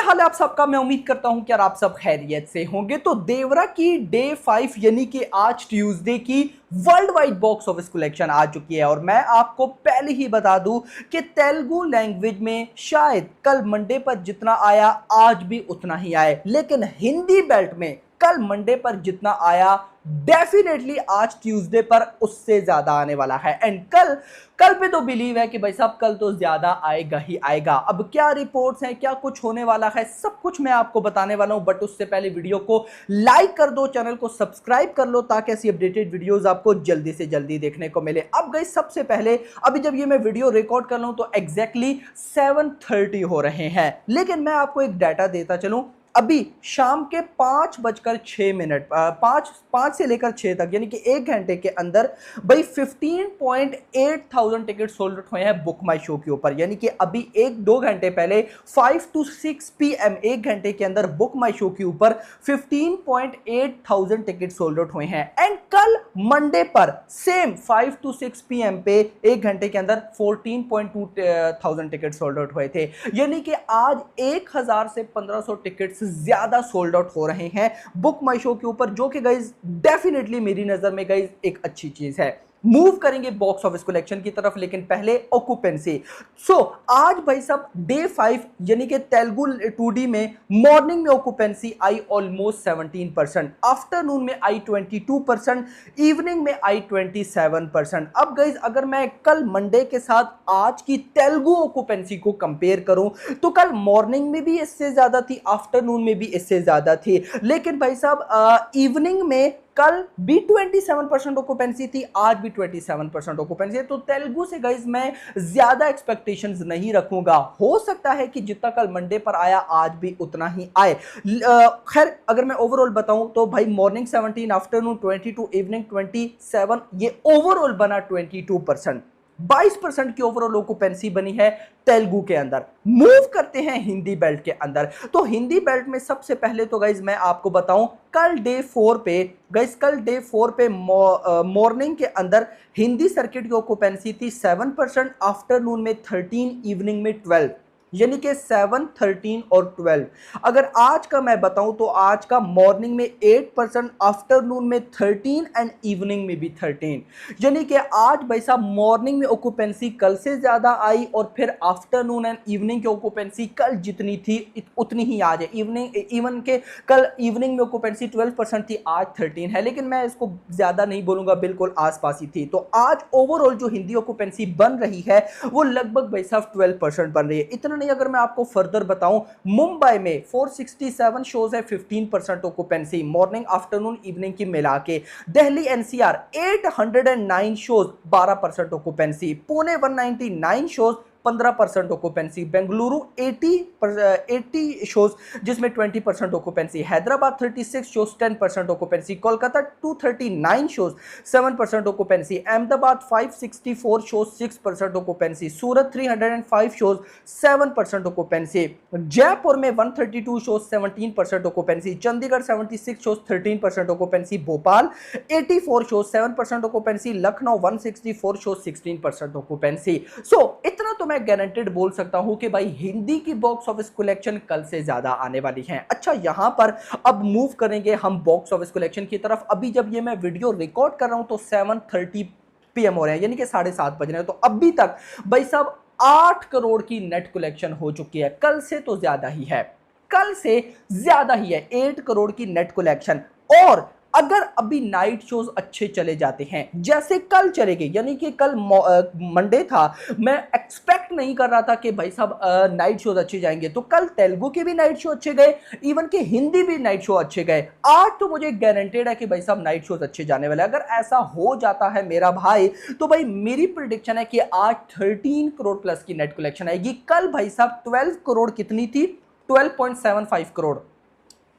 हाल है आप सबका। मैं उम्मीद करता हूं कि यार आप सब खैरियत से होंगे। तो देवरा की डे 5 यानी कि आज ट्यूसडे की world wide box office collection आ चुकी है और मैं आपको पहले ही बता दूं कि तेलुगु लैंग्वेज में शायद कल मंडे पर जितना आया आज भी उतना ही आए, लेकिन हिंदी बेल्ट में कल मंडे पर जितना आया डेफिनेटली आज ट्यूसडे पर उससे ज्यादा आने वाला है। एंड कल कल पे तो बिलीव है कि भाई साहब कल तो ज्यादा आएगा ही आएगा। अब क्या रिपोर्ट्स हैं, क्या कुछ होने वाला है, सब कुछ मैं आपको बताने वाला हूं। बट उससे पहले वीडियो को लाइक कर दो, चैनल को सब्सक्राइब कर लो ताकि ऐसी अपडेटेड वीडियोस आपको जल्दी से जल्दी देखने को मिले। अब गाइस सबसे पहले अभी जब ये मैं वीडियो रिकॉर्ड कर रहा हूं तो एग्जैक्टली 7:30 हो रहे हैं, लेकिन मैं आपको एक डाटा देता चलूं। अभी शाम के 5:06 पांच से लेकर 6 तक यानी कि 1 घंटे के अंदर भाई 15.8 थाउजेंड टिकट सोल्ड आउट हुए हैं बुक माई शो के ऊपर। यानी कि अभी 1-2 घंटे पहले 5 to 6 PM 1 घंटे के अंदर बुक माई शो के ऊपर 15.8 थाउजेंड टिकट सोल्ड आउट हुए हैं। एंड कल मंडे पर सेम 5 to 6 PM पे 1 घंटे के अंदर 14.2 थाउजेंड टिकट सोल्ड आउट हुए थे। यानी कि आज 1000 से 1500 टिकट्स ज्यादा सोल्ड आउट हो रहे हैं बुक माई शो के ऊपर, जो कि गाइज डेफिनेटली मेरी नजर में गाइज एक अच्छी चीज है। मूव करेंगे बॉक्स ऑफिस कलेक्शन की तरफ, लेकिन पहले ऑक्यूपेंसी। आज भाई साहब डे 5 यानी कि तेलुगु 2D में मॉर्निंग में ऑक्यूपेंसी आई ऑलमोस्ट 17%, आफ्टरनून में आई 22%, इवनिंग में आई 27%। अब गाइज अगर मैं कल मंडे के साथ आज की तेलुगु ऑक्यूपेंसी को कंपेयर करूं तो कल मॉर्निंग में भी इससे ज्यादा थी, आफ्टरनून में भी इससे ज्यादा थी, लेकिन भाई साहब इवनिंग में कल भी 27% ऑक्यूपेंसी थी, आज भी 27% ऑक्यूपेंसी है। तो तेलुगु से गाइस मैं ज्यादा एक्सपेक्टेशंस नहीं रखूंगा। हो सकता है कि जितना कल मंडे पर आया आज भी उतना ही आए। खैर अगर मैं ओवरऑल बताऊं तो भाई मॉर्निंग 17, आफ्टरनून 22, इवनिंग 27, ये ओवरऑल बना 22%। 22% की ओवरऑल ऑक्यूपेंसी बनी है तेलुगु के अंदर। मूव करते हैं हिंदी बेल्ट के अंदर। तो हिंदी बेल्ट में सबसे पहले तो गाइज मैं आपको बताऊं कल डे 4 पे मॉर्निंग के अंदर हिंदी सर्किट की ऑक्यूपेंसी थी 7%, आफ्टरनून में 13, इवनिंग में 12, यानी कि 7, 13 और 12। अगर आज का मैं बताऊं तो आज का मॉर्निंग में 8%, आफ्टरनून में 13 एंड इवनिंग में भी 13। यानी कि आज भाई साहब मॉर्निंग में ऑक्यूपेंसी कल से ज्यादा आई और फिर आफ्टरनून एंड इवनिंग की ऑक्यूपेंसी कल जितनी थी उतनी ही आज है। इवन के कल इवनिंग में ऑक्यूपेंसी 12% थी, आज 13 है, लेकिन मैं इसको ज्यादा नहीं बोलूंगा, बिल्कुल आसपास ही थी। तो आज ओवरऑल जो हिंदी ऑक्यूपेंसी बन रही है वो लगभग भाई साहब 12% बन रही है। इतना नहीं, अगर मैं आपको फर्दर बताऊं मुंबई में 467 शोज है, 15% ऑक्यूपेंसी मॉर्निंग आफ्टरनून इवनिंग की मिला के। Delhi NCR 809 shows, 12% occupancy. Pune 199 shows, 15% occupancy. Bengaluru 80 shows जिसमें 20% occupancy. Hyderabad 36 shows, 10% occupancy. Kolkata 239 shows, 7% occupancy. Ahmedabad 564 shows, 6% occupancy. Surat 305 shows, 7% occupancy. Jaipur में 132 shows, 17% occupancy. Chandigarh 76 shows, 13% occupancy. Bhopal 84 shows, 7% occupancy. Lucknow 164 shows, 16% occupancy. इतना तो मैं गारंटेड बोल सकता हूं कि भाई हिंदी की बॉक्स ऑफिस कलेक्शन कल से ज्यादा आने वाली है। अच्छा, यहां पर अब मूव करेंगे हम बॉक्स ऑफिस कलेक्शन की तरफ। अभी जब ये मैं वीडियो रिकॉर्ड कर रहा हूं तो 7:30 PM हो रहे हैं, यानी कि 7:30 बज रहे हैं। तो अभी तक भाई साहब 8 करोड़ की नेट कलेक्शन हो चुकी है। कल से तो ज्यादा ही है, कल से ज्यादा ही है 8 करोड़ की नेट कलेक्शन। और अगर अभी नाइट शोज अच्छे चले जाते हैं जैसे कल चलेंगे, यानी कि कल मंडे था, मैं एक्सपेक्ट नहीं कर रहा था कि भाई साहब नाइट शोज अच्छे जाएंगे, तो कल तेलुगु के भी नाइट शो अच्छे गए, इवन के हिंदी भी नाइट शो अच्छे गए। आज तो मुझे गारंटेड है कि भाई साहब नाइट शोज अच्छे जाने वाले। अगर ऐसा हो जाता है मेरा भाई तो भाई मेरी प्रिडिक्शन है कि आज 13 करोड़ प्लस की नेट कलेक्शन आएगी। कल भाई साहब 12 करोड़ कितनी थी, 12.75 करोड़।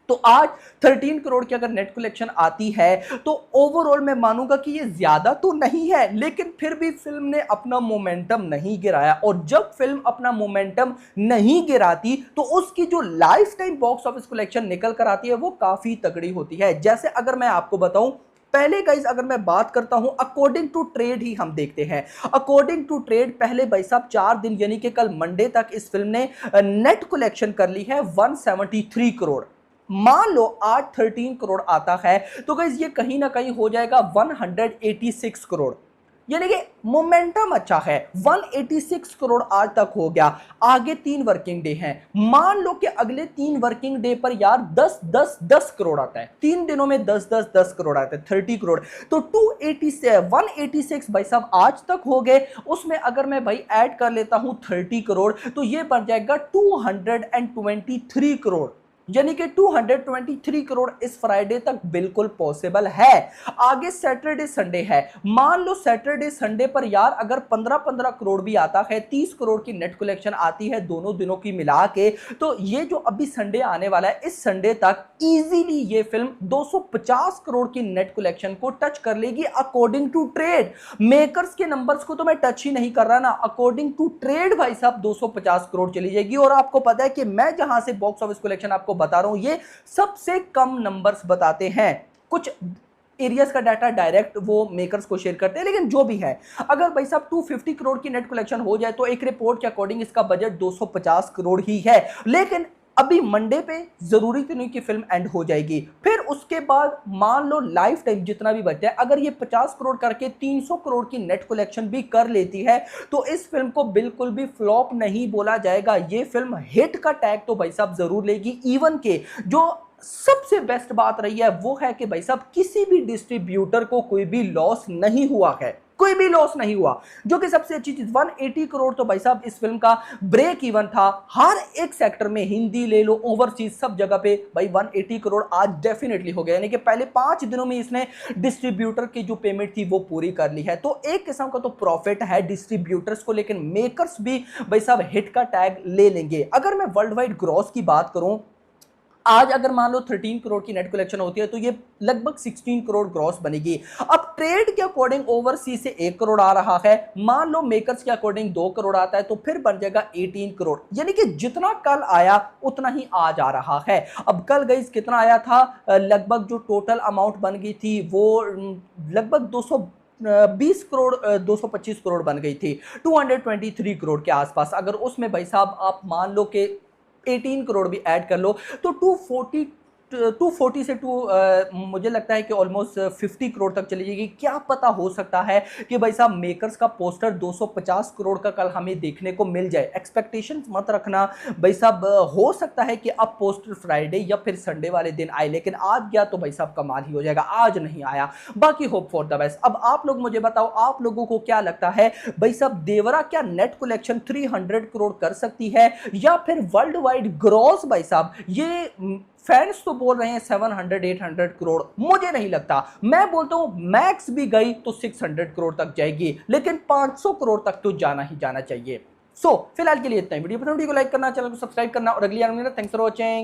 तो आज 13 करोड़ की अगर नेट कलेक्शन आती है तो ओवरऑल मैं मानूंगा कि ये ज्यादा तो नहीं है, लेकिन फिर भी फिल्म ने अपना मोमेंटम नहीं गिराया। और जब फिल्म अपना मोमेंटम नहीं गिराती तो उसकी जो life time box office collection निकल कर आती है वो काफी तगड़ी होती है। जैसे अगर मैं आपको बताऊं पहले गाइस अगर मैं बात करता हूं अकॉर्डिंग टू ट्रेड ही हम देखते हैं। अकॉर्डिंग टू ट्रेड पहले भाई साहब 4 दिन यानी कि कल मंडे तक इस फिल्म ने नेट कलेक्शन कर ली है 173 करोड़। मान लो आज 13 करोड़ आता है तो गाइस ये कहीं ना कहीं हो जाएगा 186 करोड़, यानी कि मोमेंटम अच्छा है। 186 करोड़ आज तक हो गया। आगे 3 वर्किंग डे हैं, मान लो कि अगले 3 वर्किंग डे पर यार 10 करोड़ आता है। 3 दिनों में 10 करोड़ आते हैं, 30 करोड़। तो 186 भाई साहब आज तक हो गए। उसमें अगर मैं भाई ऐड कर लेता हूं 30 करोड़ तो ये बन जाएगा 223 करोड़, यानी कि 223 करोड़ इस फ्राइडे तक बिल्कुल पॉसिबल है। आगे सैटरडे संडे है, मान लो सैटरडे संडे पर यार अगर 15 करोड़ भी आता है, 30 करोड़ की नेट कलेक्शन आती है दोनों दिनों की मिला के, तो ये जो अभी संडे आने वाला है इस संडे तक इजीली ये फिल्म 250 करोड़ की नेट कलेक्शन को टच कर लेगी अकॉर्डिंग टू ट्रेड। मेकर्स के नंबर्स को तो मैं टच ही नहीं कर रहा ना, अकॉर्डिंग टू ट्रेड भाई साहब 250 करोड़ चली जाएगी। और आपको पता है कि मैं जहां से बॉक्स ऑफिस कलेक्शन आपको बता रहा हूं ये सबसे कम नंबर्स बताते हैं। कुछ एरियाज का डाटा डायरेक्ट वो मेकर्स को शेयर करते हैं, लेकिन जो भी है अगर भाई साहब 250 करोड़ की नेट कलेक्शन हो जाए तो एक रिपोर्ट के अकॉर्डिंग इसका बजट 250 करोड़ ही है। लेकिन अभी मंडे पे जरूरी तो नहीं कि फिल्म एंड हो जाएगी, फिर उसके बाद मान लो लाइफ टाइम जितना भी बचा है अगर ये 50 करोड़ करके 300 करोड़ की नेट कलेक्शन भी कर लेती है तो इस फिल्म को बिल्कुल भी फ्लॉप नहीं बोला जाएगा। ये फिल्म हिट का टैग तो भाई साहब जरूर लेगी। इवन के जो सबसे बेस्ट बात रही है वो है कि भाई साहब किसी भी डिस्ट्रीब्यूटर को कोई भी लॉस नहीं हुआ है, कोई भी लॉस नहीं हुआ, जो कि सबसे अच्छी चीज। 180 करोड़ तो भाई साहब इस फिल्म का ब्रेक इवन था। हर एक सेक्टर में, हिंदी ले लो, ओवरसीज, सब जगह पे भाई 180 करोड़ आज डेफिनेटली हो गया, यानी कि पहले 5 दिनों में इसने डिस्ट्रीब्यूटर की जो पेमेंट थी वो पूरी कर ली है। तो एक किस्म का तो प्रॉफिट है डिस्ट्रीब्यूटर्स को, लेकिन मेकर्स भी भाई साहब हिट का टैग ले लेंगे। अगर मैं वर्ल्ड वाइड ग्रॉस की बात करूं, आज अगर मान लो 13 करोड़ की नेट कलेक्शन होती है तो ये लगभग 16 करोड़ ग्रॉस बनेगी। अब ट्रेड के अकॉर्डिंग ओवरसीज से 1 करोड़ आ रहा है, मान लो मेकर्स के अकॉर्डिंग 2 करोड़ आता है तो फिर बन जाएगा 18 करोड़, यानी कि जितना कल आया उतना ही आज आ रहा है। अब कल गाइस कितना आया था, लगभग जो टोटल अमाउंट बन गई थी वो लगभग 220 करोड़ 225 करोड़ बन गई थी, 223 करोड़ के आसपास। अगर उसमें भाई साहब आप मान लो कि 18 करोड़ भी ऐड कर लो तो 240 से मुझे लगता है कि ऑलमोस्ट 50 करोड़ तक चली जाएगी। क्या पता, हो सकता है कि भाई साहब मेकर्स का पोस्टर 250 करोड़ का कल हमें देखने को मिल जाए। एक्सपेक्टेशंस मत रखना भाई साहब, हो सकता है कि अब पोस्टर फ्राइडे या फिर संडे वाले दिन आए, लेकिन आज गया तो भाई साहब कमाल ही हो जाएगा। आज नहीं आया, बाकी होप फॉर द बेस्ट। अब आप लोग मुझे बताओ, आप लोगों को क्या लगता है भाई साहब, देवरा क्या नेट कलेक्शन 300 करोड़ कर सकती है या फिर वर्ल्ड वाइड ग्रॉस भाई साहब, ये फैंस तो बोल रहे हैं 700-800 करोड़, मुझे नहीं लगता। मैं बोलता हूं मैक्स भी गई तो 600 करोड़ तक जाएगी, लेकिन 500 करोड़ तक तो जाना ही जाना चाहिए। फिलहाल के लिए इतना ही। वीडियो को लाइक करना, चैनल को सब्सक्राइब करना और अगली थैंक्स फॉर वॉचिंग।